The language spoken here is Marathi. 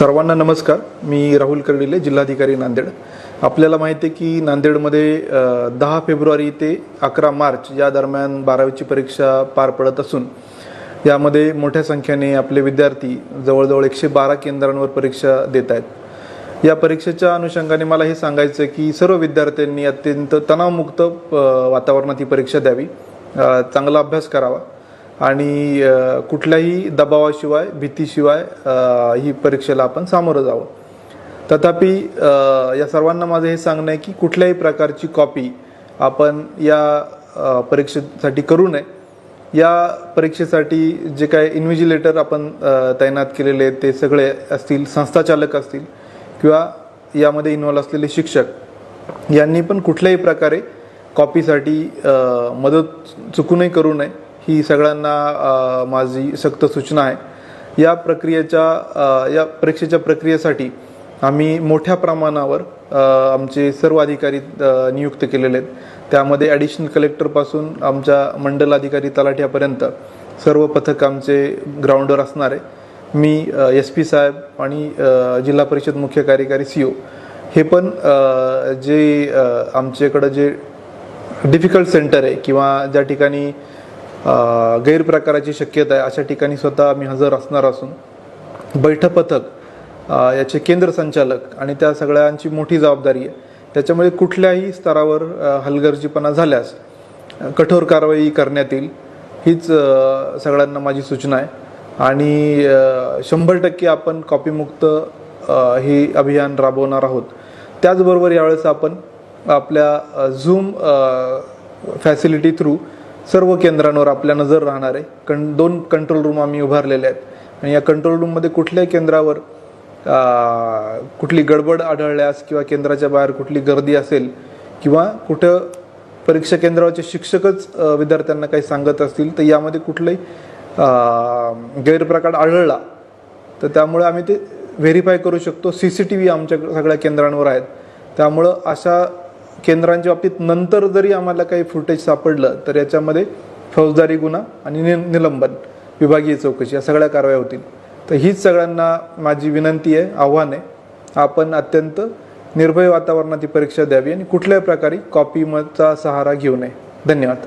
सर्वांना नमस्कार. मी राहुल कर्डिले, जिल्हाधिकारी नांदेड. आपल्याला माहिती आहे की नांदेडमध्ये 10 फेब्रुवारी ते 11 मार्च या दरम्यान 12वीची परीक्षा पार पडत असून यामध्ये मोठ्या संख्येने आपले विद्यार्थी जवळजवळ 112 केंद्रांवर परीक्षा देत आहेत. या परीक्षेच्या अनुषंगाने मला हे सांगायचं आहे की सर्व विद्यार्थ्यांनी अत्यंत तणावमुक्त वातावरणात ही परीक्षा द्यावी, चांगला अभ्यास करावा आणि कुठल्याही दबावाशिवाय भीतीशिवाय ही परीक्षेला आपण सामोरं जावं. तथापि या सर्वांना माझं हे सांगणं आहे की कुठल्याही प्रकारची कॉपी आपण या परीक्षेसाठी करू नये. या परीक्षेसाठी जे काय इन्व्हिजिलेटर आपण तैनात केलेले आहेत ते सगळे असतील, संस्थाचालक असतील किंवा यामध्ये इन्व्हॉल्व असलेले शिक्षक यांनी पण कुठल्याही प्रकारे कॉपीसाठी मदत चुकूनही करू नये, ही सगळ्यांना माझी सक्त सूचना आहे. या परीक्षेच्या प्रक्रियेसाठी आम्ही मोठ्या प्रमाणावर आमचे सर्व अधिकारी नियुक्त केलेले आहेत. त्यामध्ये ॲडिशनल कलेक्टरपासून आमच्या मंडल अधिकारी तलाठ्यापर्यंत सर्व पथक आमचे ग्राउंडवर असणार आहे. मी SP साहेब आणि जिल्हा परिषद मुख्य कार्यकारी CO हे पण जे आमच्याकडं जे डिफिकल्ट सेंटर आहे किंवा ज्या ठिकाणी गैरप्रकाराची शक्यता आहे अशा ठिकाणी स्वतः आम्ही हजर असणार असून बैठक पथक याचे केंद्र संचालक आणि त्या सगळ्यांची मोठी जबाबदारी आहे. त्याच्यामुळे कुठल्याही स्तरावर हलगर्जीपणा झाल्यास कठोर कारवाई करण्यात येईल, हीच सगळ्यांना माझी सूचना आहे. आणि 100% आपण कॉपीमुक्त हे अभियान राबवणार आहोत. त्याचबरोबर यावेळेस आपण आपल्या झूम फॅसिलिटी थ्रू सर्व केंद्रांवर आपल्या नजर राहणार आहे. 2 कंट्रोल रूम आम्ही उभारलेले आहेत आणि या कंट्रोल रूममध्ये कुठल्याही केंद्रावर कुठली गडबड आढळल्यास किंवा केंद्राच्या बाहेर कुठली गर्दी असेल किंवा कुठं परीक्षा केंद्रावरचे शिक्षकच विद्यार्थ्यांना काही सांगत असतील तर यामध्ये कुठलाही गैरप्रकार आढळला तर त्यामुळे आम्ही ते व्हेरीफाय करू शकतो. CCTV आमच्या सगळ्या केंद्रांवर आहेत. त्यामुळं अशा केंद्रांच्या बाबतीत नंतर जरी आम्हाला काही फुटेज सापडलं तर याच्यामध्ये फौजदारी गुन्हा आणि निलंबन, विभागीय चौकशी या सगळ्या कारवाया होतील. तर हीच सगळ्यांना माझी विनंती आहे, आव्हान आहे. आपण अत्यंत निर्भय वातावरणात ही परीक्षा द्यावी आणि कुठल्याही प्रकारे कॉपीचा सहारा घेऊ नये. धन्यवाद.